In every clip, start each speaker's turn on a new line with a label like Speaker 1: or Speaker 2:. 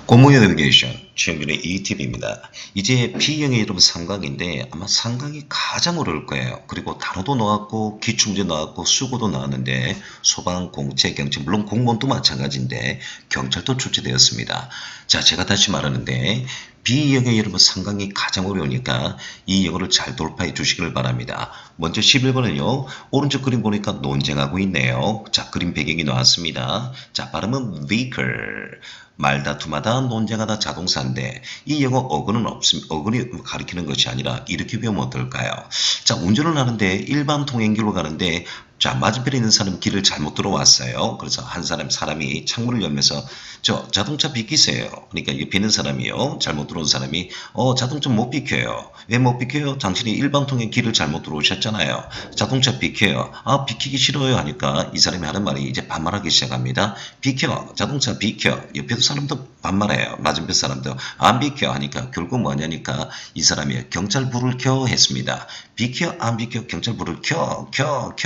Speaker 1: 공무원 내비게이션 최영준의 ETV입니다. 이제 B형의 여러분 삼강인데 아마 삼강이 가장 어려울 거예요. 그리고 단어도 나왔고 기출문제 나왔고 수고도 나왔는데 소방, 공채, 경찰 물론 공무원도 마찬가지인데 경찰도 출제되었습니다. 자, 제가 다시 말하는데 B형의 여러분 삼강이 가장 어려우니까 이 영어를 잘 돌파해 주시길 바랍니다. 먼저 11번은요. 오른쪽 그림 보니까 논쟁하고 있네요. 자, 그림 배경이 나왔습니다. 자, 발음은 vehicle. 말다툼하다, 논쟁하다 자동사인데 이 영어 어근은 없음, 어근이 가리키는 것이 아니라 이렇게 배우면 어떨까요? 자, 운전을 하는데 일반 통행길로 가는데 자, 맞은편에 있는 사람 길을 잘못 들어왔어요. 그래서 한 사람이 창문을 열면서 저 자동차 비키세요. 그러니까 옆에 있는 사람이요. 잘못 들어온 사람이 자동차 못 비켜요. 왜 못 비켜요? 당신이 일반 통행 길을 잘못 들어오셨잖아요. 자동차 비켜요. 아, 비키기 싫어요 하니까 이 사람이 하는 말이 이제 반말하기 시작합니다. 비켜. 자동차 비켜. 옆에도 사람도 반말해요. 맞은편 사람도 안 비켜 하니까 결국 뭐냐니까 이 사람이 경찰 불을 켜 했습니다. 비켜 안 비켜 경찰 불을 켜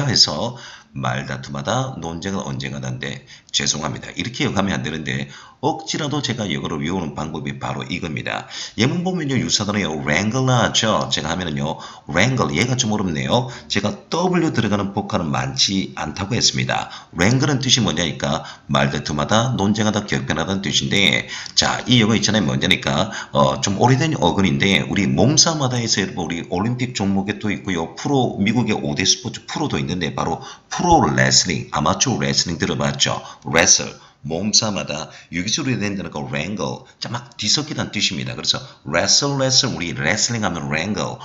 Speaker 1: 해서 말다툼하다 논쟁은 언젠가인데 죄송합니다. 이렇게 욕하면 안 되는데 억지라도 제가 영어로 외우는 방법이 바로 이겁니다. 예문 보면요 유사단어요 wrangle 나왔죠. 제가 하면은요 wrangle 얘가 좀 어렵네요. 제가 W 들어가는 복화는 많지 않다고 했습니다. wrangle은 뜻이 뭐냐니까 말다툼하다 논쟁하다 격변하다는 뜻인데 자 이 영어 있잖아요 뭐냐니까 좀 오래된 어근인데 우리 몸싸움하다에서 여러분 우리 올림픽 종목에 또 있고요 프로 미국의 5대 스포츠 프로도 있는데 바로 프로 레슬링 아마추어 레슬링 들어봤죠? wrestle 몸싸움하다 여기서 우리 된다는 거 wrangle 자 막 뒤섞이다는 뜻입니다. 그래서 wrestle 우리 레슬링 하면 wrangle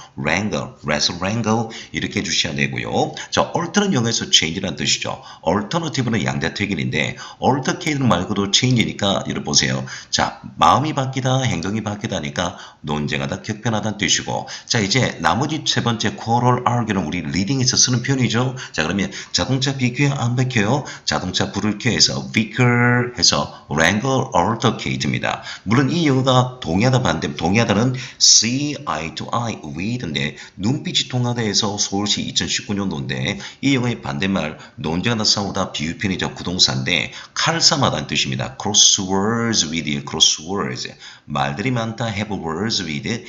Speaker 1: wrestle 이렇게 해주셔야 되고요. 자 alter는 영어에서 change라는 뜻이죠. alternative는 양자택일인데 altercate 말고도 change니까 여러분 보세요. 자 마음이 바뀌다 행동이 바뀌다니까 논쟁하다 격변하다는 뜻이고 자 이제 나머지 세 번째 quarrel argue는 우리 리딩에서 쓰는 표현이죠. 자 그러면 자동차 비켜요 안 비켜요? 자동차 불을 켜해서 vehicle 해서 wrangle altercate입니다. 물론 이 영어가 동의하다 반대 동의하다는 see eye to eye with인데 눈빛이 통하다 해서 서울시 2019년도인데 이 영어의 반대말 논쟁하다 싸우다 비유편이죠. 구동사인데 칼싸움하다는 뜻입니다. cross words with cross words 말들이 많다 have words with at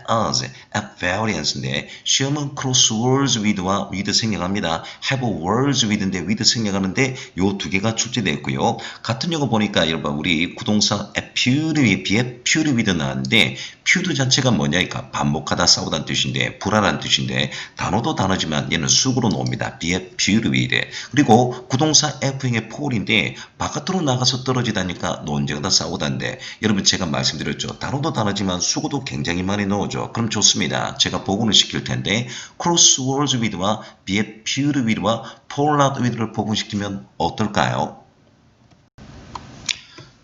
Speaker 1: us at variance인데 시험은 cross words with와 with 생략합니다. have words with인데 with 생략하는데 요 두 개가 출제됐고요. 같은 영어 보니까 여러분 우리 구동사 appear 비에 appear with 나왔는데 appear 자체가 뭐냐니까 반복하다 싸우다는 뜻인데 불안한 뜻인데 단어도 단어지만 얘는 수구로 나옵니다. be appear with 그리고 구동사 F형의 fall인데 바깥으로 나가서 떨어지다니까 논쟁하다 싸우다인데 여러분 제가 말씀드렸죠. 단어도 단어지만 수구도 굉장히 많이 나오죠. 그럼 좋습니다. 제가 복원을 시킬 텐데 cross words with와 be appear with와 fall out with를 복원시키면 어떨까요?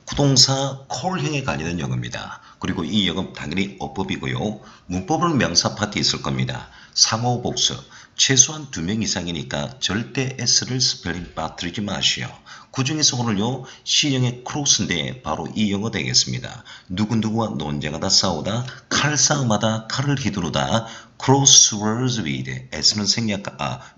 Speaker 1: 구동사 call형에 관련된 영어입니다. 그리고 이 영어는 당연히 어법이고요. 문법은 명사 파트 있을 겁니다. 상호 복수. 최소한 2명 이상이니까 절대 S를 스펠링 빠뜨리지 마시오. 그 중에서 오늘요 C형의 크로스인데 바로 이 영어 되겠습니다. 누구누구와 논쟁하다 싸우다 칼싸움하다 칼을 휘두르다 cross words with S는 생략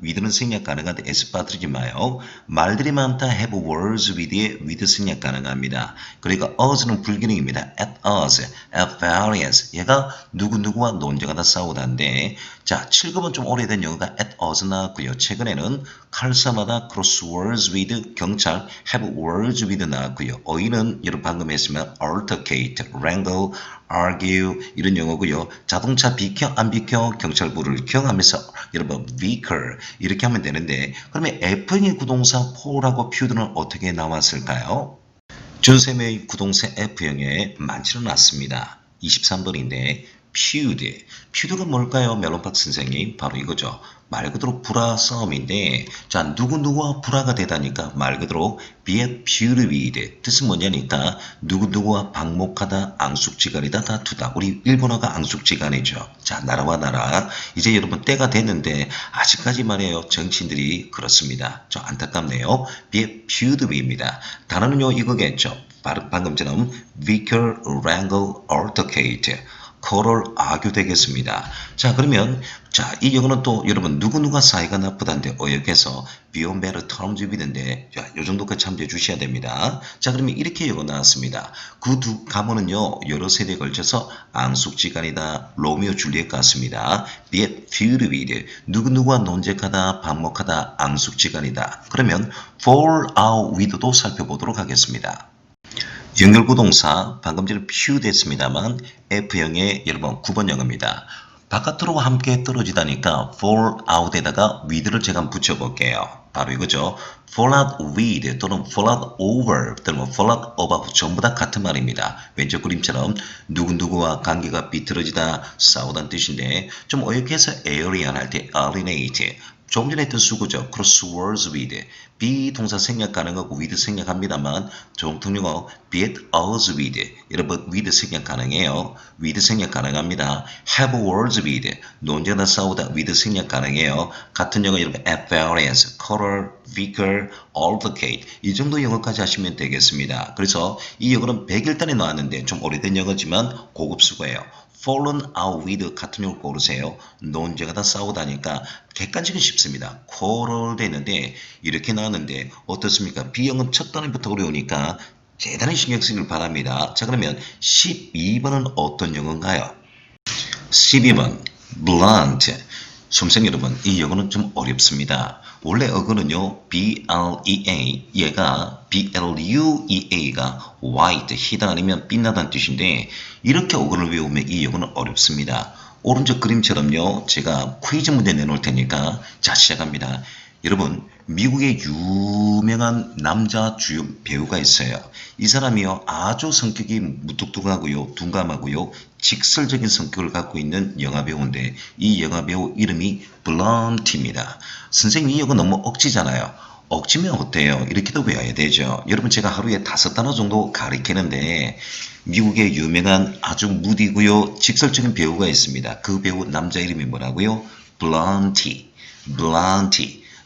Speaker 1: with는 생략 가능한데 S 빠뜨리지 마요. 말들이 많다 have words with에 with 생략 가능합니다. 그러니까 us는 불기능입니다. at us, at variance 얘가 누구누구와 논쟁하다 싸우다인데 자 7급은 좀 오래된 영어가 at us 나왔고요. 최근에는 칼싸움하다 cross words with 경찰 have words with 나왔고요. 어휘는 여러분 방금 했으면 altercate, wrangle, argue 이런 영어고요. 자동차 비켜 안 비켜 경찰 불을 켜 하면서 여러분 vehicle 이렇게 하면 되는데 그러면 F형의 구동사 fall하고 pew드는 어떻게 나왔을까요? 준쌤의 구동사 F형에 많지는 않습니다. 23번인데 pew드가 뭘까요? 멜론박 선생님 바로 이거죠. 말 그대로 불화 싸움인데 자 누구누구와 불화가 되다니까 말 그대로 be feud with 뜻은 뭐냐니까 누구누구와 방목하다 앙숙지간이다 다투다 우리 일본어가 앙숙지간이죠. 자 나라와 나라 이제 여러분 때가 됐는데 아직까지 말이에요 정치인들이 그렇습니다. 저 안타깝네요. be feud with입니다. 단어는요 이거겠죠. 방금처럼 vehicle, wrangle, altercate quarrel, argue 되겠습니다. 자, 그러면 자, 이 영어는 또 여러분 누구누가 사이가 나쁘다는데 어역해서 beyond better terms with인데 자, 요 정도까지 참조해 주셔야 됩니다. 자, 그러면 이렇게 영어 나왔습니다. 그 두 가문은요 여러 세대에 걸쳐서 앙숙지간이다. 로미오 줄리엣 같습니다. be at feud with 누구누구와 논쟁하다, 반목하다, 앙숙지간이다. 그러면 fall out with도 살펴보도록 하겠습니다. 연결구동사 방금 전에 feud 했습니다만 F형의 여러분 9번 영어입니다. 바깥으로 함께 떨어지다니까 fall out에다가 with를 제가 한번 붙여볼게요. 바로 이거죠. fall out with 또는 fall out over 또는 fall out above 전부 다 같은 말입니다. 왼쪽 그림처럼 누구누구와 관계가 비틀어지다 싸우다는 뜻인데 좀 어렵게해서 alien 할 때 alienate 조금 전에 했던 수구죠. cross words with 비동사 생략 가능하고 with 생략합니다만 정통용어 be at odds with 여러분 with 생략 가능해요. with 생략 가능합니다. have words with 논쟁하다 싸우다 with 생략 가능해요. 같은 영어 여러분 at variance, quarrel, bicker, altercate 이 정도 영어까지 하시면 되겠습니다. 그래서 이 영어는 101단에 나왔는데 좀 오래된 영어지만 고급 수거예요. fallen out with 같은 용어 고르세요. 논쟁하다 싸우다니까 객관식은 쉽습니다. quarrel 되는데 이렇게 나왔는데 어떻습니까? B형은 첫 단어부터 어려우니까 대단히 신경 쓰기를 바랍니다. 자, 그러면 12번은 어떤 영어인가요? 12번 blunt. 수험생 여러분, 이 영어는 좀 어렵습니다. 원래 어근은요, B-L-E-A, 얘가 B-L-U-E-A가 white, 희다 아니면 빛나다는 뜻인데 이렇게 어근을 외우면 이 영어는 어렵습니다. 오른쪽 그림처럼요, 제가 퀴즈 문제 내놓을 테니까 자, 시작합니다. 여러분, 미국의 유명한 남자 주요 배우가 있어요. 이 사람이요, 아주 성격이 무뚝뚝하고요, 둔감하고요, 직설적인 성격을 갖고 있는 영화배우인데 이 영화배우 이름이 블런트입니다. 선생님, 이 영어 너무 억지잖아요. 억지면 어때요? 이렇게도 외워야 되죠. 여러분, 제가 하루에 5단어 정도 가르치는데 미국의 유명한 아주 무디고요, 직설적인 배우가 있습니다. 그 배우 남자 이름이 뭐라고요? 블런티.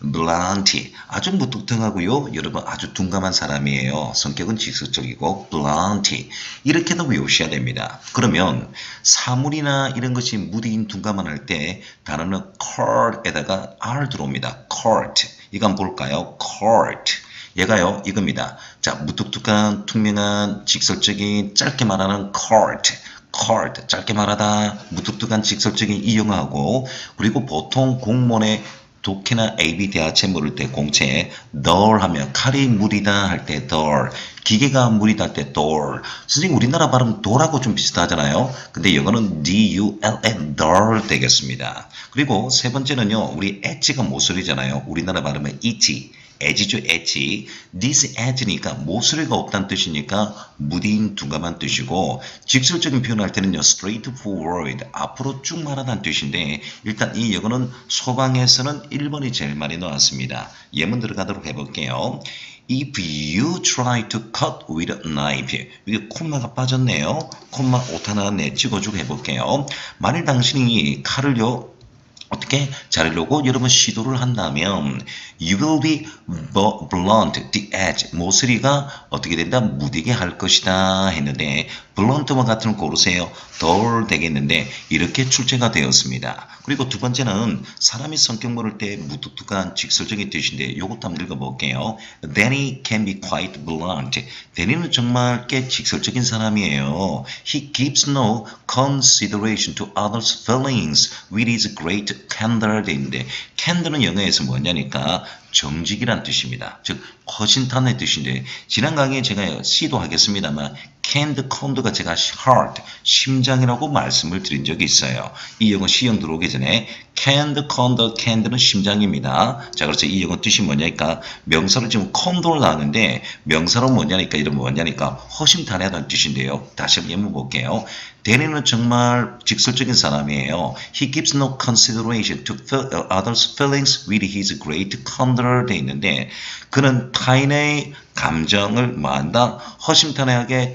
Speaker 1: 블런티 아주 무뚝뚝하고요. 여러분 아주 둔감한 사람이에요. 성격은 직설적이고 블런티 이렇게도 외우셔야 됩니다. 그러면 사물이나 이런 것이 무디인 둔감한 할 때 단어는 court에다가 R 들어옵니다. court 이거 한번 볼까요? court 얘가요 이겁니다. 자 무뚝뚝한 투명한 직설적인 짧게 말하는 court 짧게 말하다 무뚝뚝한 직설적인 이 영어하고 그리고 보통 공문에 독해나 AB 대하체 물을 때 공채에 dull 하면 칼이 물이다 할 때 dull, 기계가 물이다 할 때 dull. 선생님 우리나라 발음 doll하고 좀 비슷하잖아요. 근데 영어는 D-U-L-L dull 되겠습니다. 그리고 세 번째는요. 우리 엣지가 모서리잖아요. 우리나라 발음은 ET. edge죠, edge. this edge니까 모서리가 없다는 뜻이니까 무딘 둔감한 뜻이고 직설적인 표현할 때는요 straightforward 앞으로 쭉 말하다는 뜻인데 일단 이 영어는 소방에서는 1번이 제일 많이 나왔습니다. 예문 들어가도록 해볼게요. If you try to cut with a knife 이게 콤마가 빠졌네요. 콤마 오타 나왔네. 찍어주고 해볼게요. 만일 당신이 칼을요 어떻게 자르려고 여러분 시도를 한다면 you will be blunt, the edge 모서리가 어떻게 된다? 무디게 할 것이다 했는데 blunt와 같은 걸 고르세요. dull 되겠는데 이렇게 출제가 되었습니다. 그리고 두 번째는 사람이 성격 모를 때 무뚝뚝한 직설적인 뜻인데 이것도 한번 읽어볼게요. Danny can be quite blunt. 데니는 정말 꽤 직설적인 사람이에요. He gives no consideration to others' feelings with his great candor 되는데 candor는 영어에서 뭐냐니까 정직이란 뜻입니다. 즉 허심탄회의 뜻인데 지난 강의에 제가 시도하겠습니다만 canned condu가 제가 heart, 심장이라고 말씀을 드린 적이 있어요. 이 영어 시형 들어오기 전에 canned conduct, canned는 심장입니다. 자, 그래서 이 영어 뜻이 뭐냐니까 명사로 지금 condo를 나왔는데 명사로 뭐냐니까 이름 뭐냐니까 허심탄회하다는 뜻인데요. 다시 한번 예문 볼게요. 데니는 정말 직설적인 사람이에요. He gives no consideration to others' feelings with his great candor 돼 있는데 그는 타인의 감정을 뭐한다? 허심탄회하게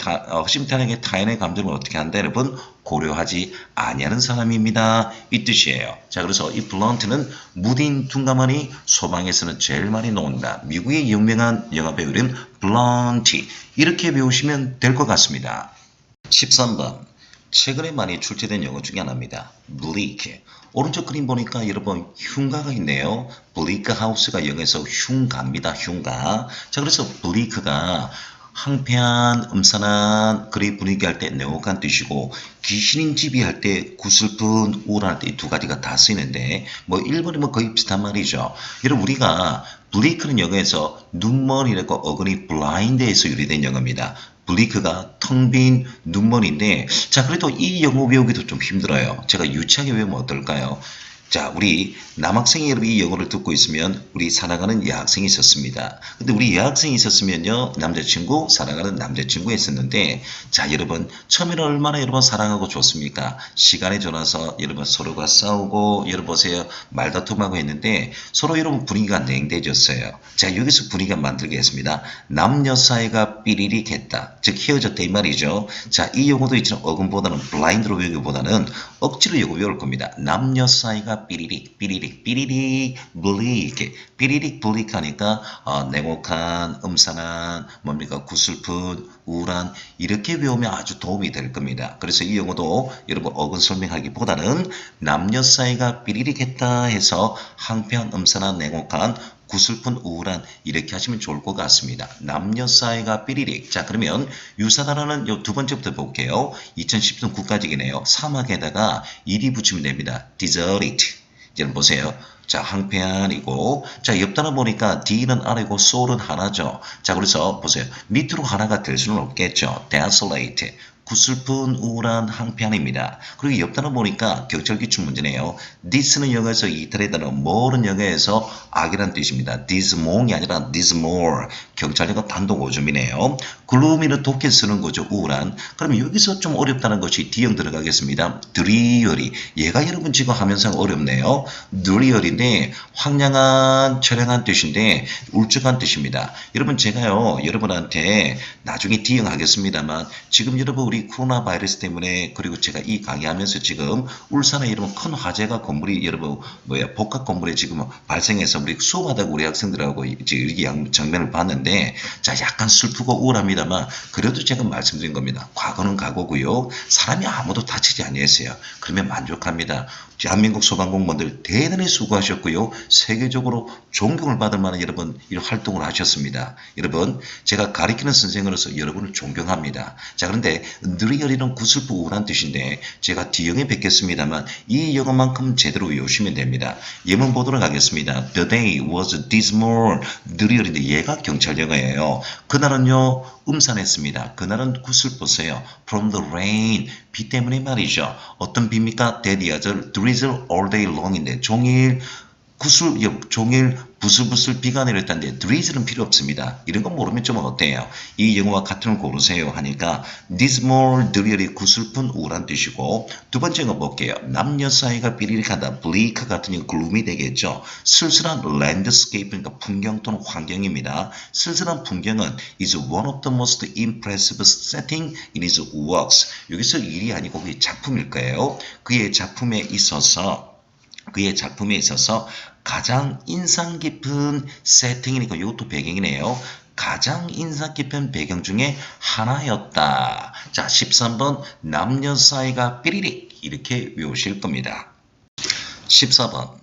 Speaker 1: 타인의 감정을 어떻게 한다? 여러분 고려하지 아니하는 사람입니다. 이 뜻이에요. 자, 그래서 이 블런트는 무딘 둔감하니 소방에서는 제일 많이 나온다. 미국의 유명한 영화배우 이름 블런티 이렇게 배우시면 될 것 같습니다. 13번 최근에 많이 출제된 영어 중에 하나입니다. bleak. 오른쪽 그림 보니까 여러분 흉가가 있네요. bleak house가 영어에서 흉가입니다. 흉가. 자, 그래서 bleak가 황폐한, 음산한 그리 분위기 할 때 냉혹한 뜻이고 귀신인 집이 할 때 구슬픈, 우울할 때 이 두 가지가 다 쓰이는데 뭐 일본이면 거의 비슷한 말이죠. 여러분 우리가 bleak는 영어에서 눈먼이라고 어근이 blind에서 유래된 영어입니다. 블리크가 텅 빈 눈먼인데 자 그래도 이 영어 외우기도 좀 힘들어요. 제가 유치하게 외우면 어떨까요? 자, 우리 남학생이 여러분 이 영어를 듣고 있으면 우리 사랑하는 여학생이 있었습니다. 근데 우리 여학생이 있었으면요. 남자친구, 사랑하는 남자친구 했었는데 자, 여러분 처음에는 얼마나 여러분 사랑하고 좋습니까? 시간이 지나서 여러분 서로가 싸우고 여러분 보세요. 말다툼하고 했는데 서로 여러분 분위기가 냉대해졌어요. 자, 여기서 분위기가 만들겠습니다. 남녀 사이가 삐리릭 했다. 즉 헤어졌다 이 말이죠. 자, 이 용어도 있지만 어근보다는 블라인드로 외우기보다는 억지로 영어 외울 겁니다. 남녀 사이가 삐리릭 삐리릭 삐리릭 블릭 삐리릭 블릭 하니까 냉혹한 음산한 뭡니까 구슬픈 우울한 이렇게 외우면 아주 도움이 될 겁니다. 그래서 이 영어도 여러분 어근 설명하기보다는 남녀 사이가 삐리릭 했다 해서 황폐한 음산한 냉혹한 구슬픈 우울한 이렇게 하시면 좋을 것 같습니다. 남녀 사이가 삐리릭. 자 그러면 유사단어는 요 두 번째부터 볼게요. 2010년 9까지이네요. 사막에다가 일이 붙이면 됩니다. deserted. 이제 보세요. 자 황폐한이고 자 옆단어 보니까 D는 아래고 soul은 하나죠. 자 그래서 보세요. 밑으로 하나가 될 수는 없겠죠. desolate. 구슬픈 우울한 황폐한입니다. 그리고 옆단어 보니까 격절기출 문제네요. this는 영어에서 이탈의 단어, more는 영어에서 악이란 뜻입니다. dismal이 아니라 dismal. 경찰력은 단독 오줌이네요. gloomy는 독해 쓰는 거죠. 우울한. 그러면 여기서 좀 어렵다는 것이 D형 들어가겠습니다. dreary. 얘가 여러분 지금 하면서 어렵네요. dreary인데 황량한, 처량한 뜻인데 울적한 뜻입니다. 여러분 제가요 여러분한테 나중에 D형 하겠습니다만 지금 여러분 우리 코로나 바이러스 때문에 그리고 제가 이 강의하면서 지금 울산에 여러분 큰 화재가 건물이 여러분 복합 건물에 지금 발생해서 우리 수업하다가 우리 학생들하고 이제 이 장면을 봤는데 자 약간 슬프고 우울합니다만 그래도 제가 말씀드린 겁니다. 과거는 과거고요. 사람이 아무도 다치지 아니했어요. 그러면 만족합니다. 대한민국 소방공무원들 대단히 수고하셨고요. 세계적으로 존경을 받을 만한 여러분 이런 활동을 하셨습니다. 여러분 제가 가르치는 선생으로서 여러분을 존경합니다. 자 그런데 느리어리는 구슬프 우울한 뜻인데 제가 D형에 뵙겠습니다만 이 영어만큼 제대로 외우시면 됩니다. 예문 보도록 하겠습니다. The day was dismal. 느리어리인데 얘가 경찰 영어예요. 그날은요 음산했습니다. 그날은 구슬프세요. From the rain. 비 때문에 말이죠. 어떤 비입니까? 대디아절 drizzle all day long인데 종일 종일 부슬부슬 비가 내렸다는데 drizzle은 필요 없습니다. 이런 거 모르면 좀 어때요? 이 영어와 같은 걸 고르세요 하니까 dismal, dreary, 구슬픈 우울한 뜻이고 두 번째 거 볼게요. 남녀 사이가 삐리릭하다, bleak 같은 경우 gloomy 되겠죠. 쓸쓸한 landscape, 그러니까 풍경 또는 환경입니다. 쓸쓸한 풍경은 is one of the most impressive setting in his works. 여기서 일이 아니고 그의 작품일 거예요. 그의 작품에 있어서 가장 인상 깊은 세팅이니까 이것도 배경이네요. 가장 인상 깊은 배경 중에 하나였다. 자, 13번 남녀 사이가 삐리릭 이렇게 외우실 겁니다. 14번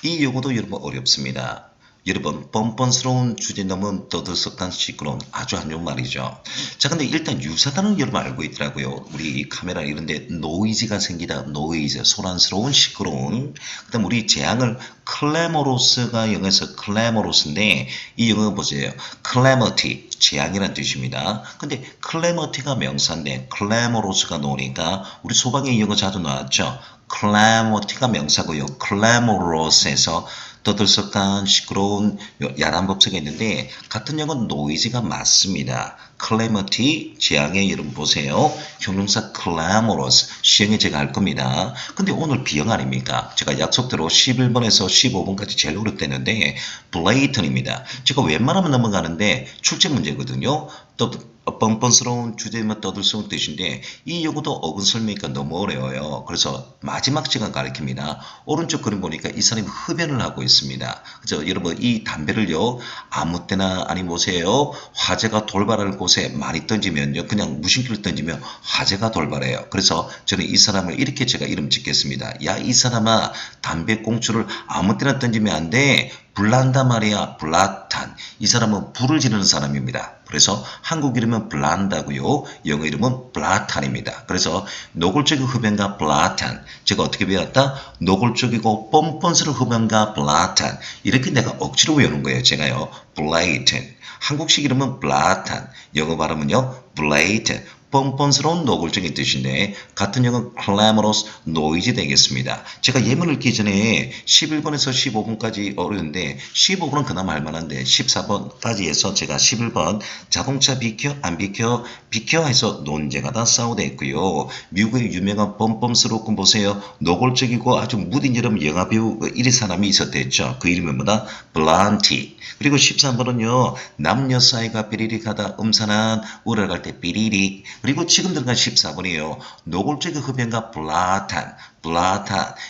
Speaker 1: 이 용어도 여러분 어렵습니다. 여러분 뻔뻔스러운 주제 넘은 떠들썩한 시끄러운 아주 안 좋은 말이죠. 자 근데 일단 유사단은 여러분 알고 있더라고요. 우리 카메라 이런데 노이즈가 생기다. 노이즈 소란스러운 시끄러운. 그 다음 우리 재앙을 클래머로스가 영어에서 클래머로스인데 이 영어 보세요. 클래머티 재앙이란 뜻입니다. 근데 클래머티가 명사인데 클래머로스가 나오니까 우리 소방의 영어 자주 나왔죠. 클래머티가 명사고요. 클래머로스에서 떠들썩한 시끄러운 야란 법석이 있는데 같은 영어는 노이즈가 맞습니다. calamity 재앙의 여러분 보세요. 형용사 clamorous 시행에 제가 할 겁니다. 근데 오늘 B형 아닙니까? 제가 약속대로 11번에서 15번까지 제일 어렵다는데 blatant입니다. 제가 웬만하면 넘어가는데 출제 문제거든요. 또 뻔뻔스러운 주제만 떠들썩한 뜻인데 이 요구도 어근 설명이니까 너무 어려워요. 그래서 마지막 시간 가리킵니다. 오른쪽 그림 보니까 이 사람이 흡연을 하고 있습니다. 그죠? 여러분 이 담배를요 아무 때나 아니 보세요. 화재가 돌발하는 곳에 많이 던지면요 그냥 무심결로 던지면 화재가 돌발해요. 그래서 저는 이 사람을 이렇게 제가 이름 짓겠습니다. 야 이 사람아 담배 꽁초를 아무 때나 던지면 안 돼. 불난다 말이야. 블라탄. 이 사람은 불을 지르는 사람입니다. 그래서 한국 이름은 블란다고요. 영어 이름은 블라탄입니다. 그래서 노골적인 흡연가 블라탄. 제가 어떻게 배웠다? 노골적이고 뻔뻔스러운 흡연가 블라탄. 이렇게 내가 억지로 외우는 거예요. 제가요. 블레이튼. 한국식 이름은 블라탄. 영어 발음은요. 블레이튼. 뻔뻔스러운 노골적인 뜻인데 같은 영어 clamorous noisy 되겠습니다. 제가 예문 읽기 전에 11번에서 15번까지 어려운데 15번은 그나마 할만한데 14번까지 해서 제가 11번 자동차 비켜 안 비켜 비켜 해서 논제가 다 싸우돼 있고요. 미국의 유명한 뻔뻔스럽고 보세요. 노골적이고 아주 무딘 여름 영화 배우 1위 사람이 있었댔죠. 그 이름은 뭐다? 블란티. 그리고 13번은요. 남녀 사이가 삐리릭하다 음산한 우러갈 때 삐리릭. 그리고 지금 들어간 14번이에요. 노골적인 흡연가 블라탄.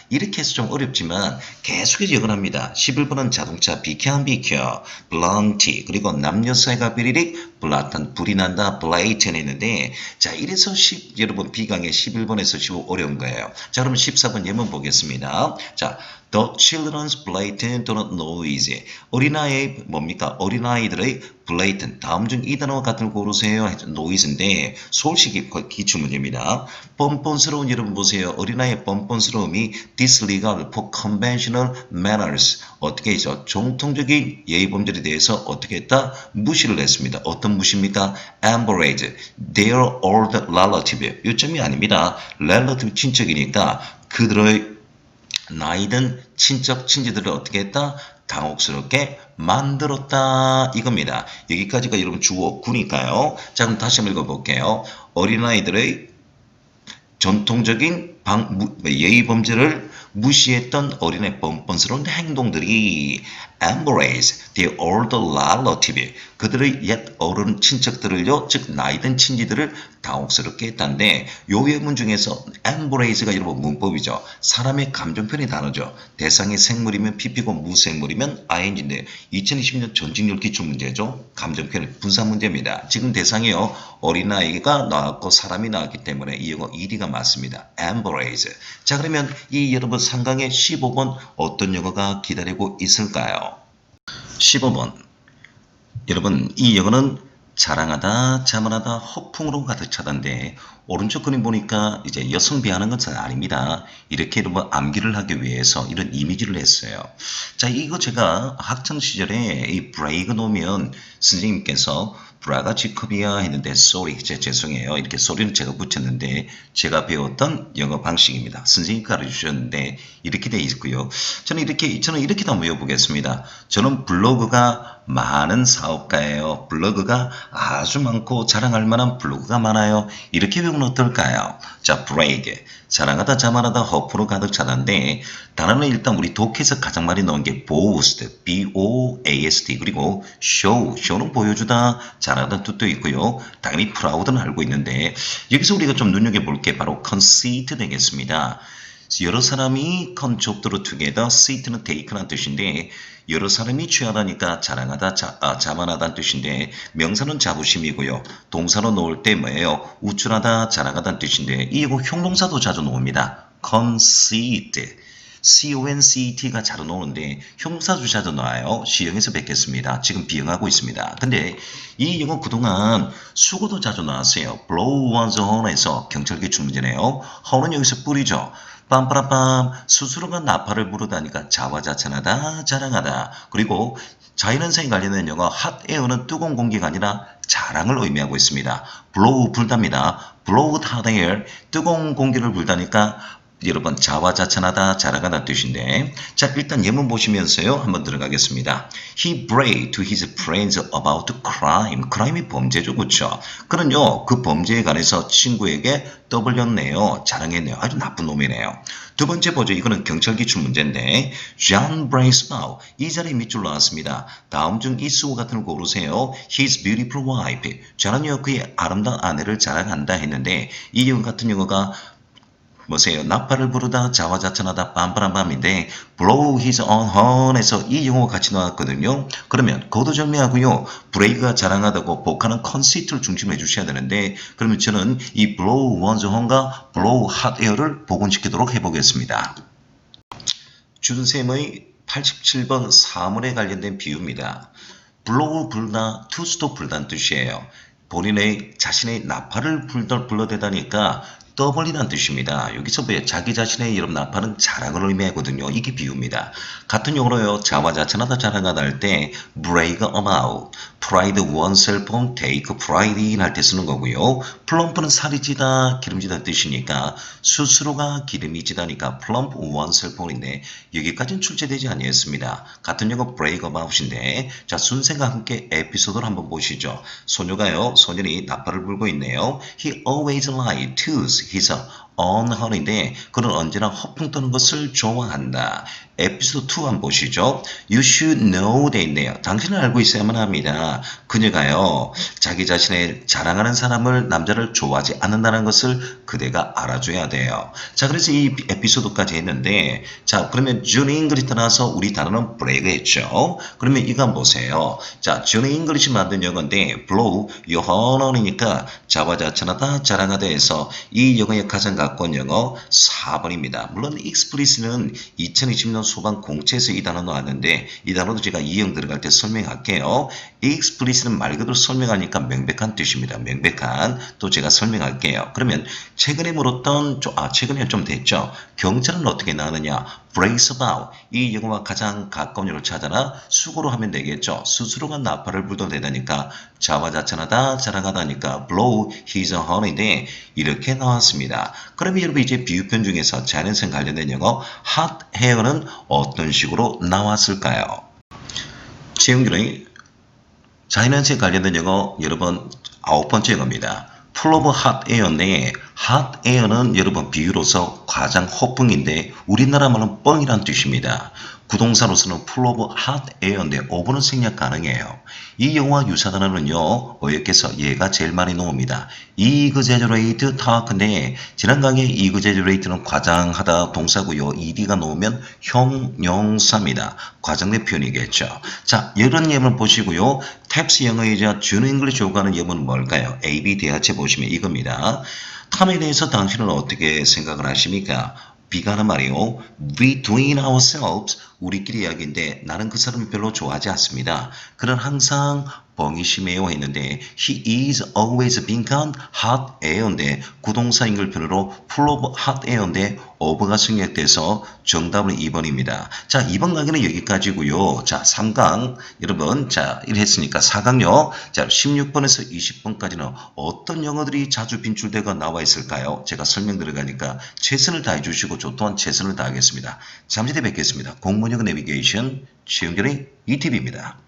Speaker 1: 이렇게 해서 좀 어렵지만 계속해서 역을합니다. 11번은 자동차 비켜 안 비켜 블런티 그리고 남녀 사이가 삐리릭 블라탄 불이 난다 블레이튼 했는데 자 이래서 여러분 B강의 11번에서 15 어려운 거예요. 자 그러면 14번 예문 보겠습니다. 자 The children's blatant 또는 noisy 어린아이의 뭡니까? 어린아이들의 blatant 다음 중 이 단어와 같은 걸 고르세요. noise인데 서울식 기출문제입니다. 뻔뻔스러운 여러분 보세요. 어린아이의 뻔뻔스러움이 disregard for conventional manners 어떻게 해서 정통적인 예의범절에 대해서 어떻게 했다? 무시를 했습니다. 어떤 무시입니까? embrace their old relative 요점이 아닙니다. relative 친척이니까 그들의 나이든 친척 친지들을 어떻게 했다? 당혹스럽게 만들었다 이겁니다. 여기까지가 여러분 주어 구니까요. 자 그럼 다시 한번 읽어볼게요. 어린아이들의 전통적인 예의 범죄를 무시했던 어린애 뻔뻔스러운 행동들이 embrace the old relative 그들의 옛 어른 친척들을요 즉 나이든 친지들을 당혹스럽게 했다는데 요 예문 중에서 embrace가 여러분 문법이죠. 사람의 감정표현이 단어죠. 대상이 생물이면 pp고 무생물이면 ing인데 2020년 전직률 기출문제죠. 감정표현 분산 문제입니다. 지금 대상이요 어린아이가 나왔고 사람이 나왔기 때문에 이 영어 ed가 맞습니다. embrace. 자 그러면 이 여러분 상강의 15번 어떤 영어가 기다리고 있을까요? 15번 여러분 이 영어는 자랑하다, 자만하다, 허풍으로 가득 차던데 오른쪽 그림 보니까 이제 여성 비하하는 건 잘 아닙니다. 이렇게 여러분 암기를 하기 위해서 이런 이미지를 했어요. 자 이거 제가 학창 시절에 이 브레이크 놓으면 선생님께서 브라가치컵이야 했는데 sorry 죄송해요 이렇게 소리는 제가 붙였는데 제가 배웠던 영어 방식입니다. 선생님이 가르쳐주셨는데 이렇게 돼 있고요. 저는 이렇게도 한번 외워보겠습니다. 저는 블로그가 많은 사업가예요. 블로그가 아주 많고 자랑할 만한 블로그가 많아요. 이렇게 외우면 어떨까요? 자 브레이크 자랑하다 자만하다 허프로 가득 차는데 단어는 일단 우리 독해에서 가장 많이 넣은 게 boast, B-O-A-S-T 그리고 show는 보여주다 자랑하다는 뜻도 있고요. 당연히 proud는 알고 있는데 여기서 우리가 좀 눈여겨볼 게 바로 conceit 되겠습니다. 여러 사람이 conjecture together, seat는 take라는 뜻인데 여러 사람이 취하다니까 자랑하다, 자만하다는 뜻인데 명사는 자부심이고요. 동사로 놓을 때 뭐예요? 우쭐하다, 자랑하다는 뜻인데 이거 형용사도 자주 놓습니다. conceit, C-O-N-C-E-T가 자주 나오는데 형용사도 자주 나와요. 시형에서 뵙겠습니다. 지금 비형하고 있습니다. 근데 이 영어 그동안 수고도 자주 나왔어요. blow one's horn에서 경찰기 주문제네요. horn은 여기서 뿌리죠. 빰빠라빰 스스로가 나팔을 부르다니까 자화자찬하다 자랑하다. 그리고 자연현상에 관련된 영어 hot air는 뜨거운 공기가 아니라 자랑을 의미하고 있습니다. blow 불답니다. blow hot air 뜨거운 공기를 불다니까 여러분 자화자찬하다 자랑하다 뜻인데 자 일단 예문 보시면서요 한번 들어가겠습니다. He bragged to his friends about crime. crime이 범죄죠. 그렇죠? 그는요 그 범죄에 관해서 친구에게 떠벌렸네요. 자랑했네요. 아주 나쁜 놈이네요. 두 번째 보죠. 이거는 경찰 기출 문제인데 John Bracemow 이 자리에 밑줄 나왔습니다. 다음 중 이 수어 같은 걸 고르세요. His beautiful wife. 저는요 그의 아름다운 아내를 자랑한다 했는데 이 영어 같은 영어가 뭐세요? 나팔을 부르다 자화자찬하다 빰빠람빰인데 blow his own horn에서 이 용어가 같이 나왔거든요. 그러면 거두절미하고요. 브레이크가 자랑하다고 복하는 컨셉트를 중심으로 해주셔야 되는데 그러면 저는 이 blow one's horn과 blow hot air를 복원시키도록 해보겠습니다. 준쌤의 87번 사물에 관련된 비유입니다. blow 불다, to stop 불다는 뜻이에요. 본인의 자신의 나팔을 불러대다니까 떠벌리란 뜻입니다. 여기서 왜 자기 자신의 여러분 나팔은 자랑을 의미하거든요. 이게 비유입니다. 같은 용어로요. 자화자찬하다 자랑하다 할 때 brag about, pride oneself on, take pride in 할 때 쓰는 거고요. plump는 살이 찌다, 기름지다 뜻이니까 스스로가 기름이 지다니까 plump oneself on인데 여기까지는 출제되지 아니했습니다. 같은 용어 brag about인데 자 순생과 함께 에피소드를 한번 보시죠. 소녀가요. 소년이 나팔을 불고 있네요. He always lied to his own honey인데 그는 언제나 허풍 떠는 것을 좋아한다. 에피소드 2 한번 보시죠. You should know 돼 있네요. 당신은 알고 있어야만 합니다. 그녀가요. 자기 자신의 자랑하는 사람을 남자를 좋아하지 않는다는 것을 그대가 알아줘야 돼요. 자 그래서 이 에피소드까지 했는데 자 그러면 June English 따라서 우리 단어는 brag 했죠. 그러면 이거 한번 보세요. 자 June English 만든 영어인데 blow your horn이니까 자화자찬하다 자랑하다 해서 이 영어의 가장 가까운 영어 4번입니다. 물론 explicit는 2020년 소방 공채에서 이 단어 나왔는데 이 단어도 제가 이형 들어갈 때 설명할게요. explicit는 말 그대로 설명하니까 명백한 뜻입니다. 명백한 또 제가 설명할게요. 그러면 최근에 물었던 최근에 좀 됐죠. 경찰은 어떻게 나오느냐? brace about 이 영어와 가장 가까운 영어를 찾아라 수고로 하면 되겠죠. 스스로가 나팔을 불던 대다니까 자화자찬하다 자랑하다니까 blow his horn인데 이렇게 나왔습니다. 그러면 여러분 이제 비유편 중에서 자연생 관련된 영어 hot hair는 어떤 식으로 나왔을까요? 채용균의 자연생 관련된 영어 여러분 9번째 영어입니다. full of hot air인데 hot air는 여러분 비유로서 가장 허풍인데 우리나라 말은 뻥이란 뜻입니다. 구동사로서는 full of hot air인데 oven은 생략 가능해요. 이 영어와 유사 단어는요. 어역에서 얘가 제일 많이 나옵니다. exaggerate, talk인데 지난 강의 exaggerate는 과장하다 동사고요. ed가 나오면 형용사입니다. 과장된 표현이겠죠. 자, 이런 예문 보시고요. 탭스 영어이자 준 잉글리시 요구하는 예문은 뭘까요? A, B 대하체 보시면 이겁니다. 탐에 대해서 당신은 어떻게 생각을 하십니까? B가 하는 말이요. Between ourselves 우리끼리 이야기인데 나는 그 사람을 별로 좋아하지 않습니다. 그는 항상 뻥이 심해요 했는데 he is always being on hot air인데 구동사 인글편으로 full of hot air인데 over가 승역돼서 정답은 2번입니다. 자 2번 강의는 여기까지고요. 자 3강 여러분 자 이랬으니까 4강요. 자 16번에서 20번까지는 어떤 영어들이 자주 빈출되고 나와 있을까요? 제가 설명 들어가니까 최선을 다해 주시고 저 또한 최선을 다하겠습니다. 잠시 뒤에 뵙겠습니다. 공무원 영어 내비게이션 최영렬의 ETV입니다.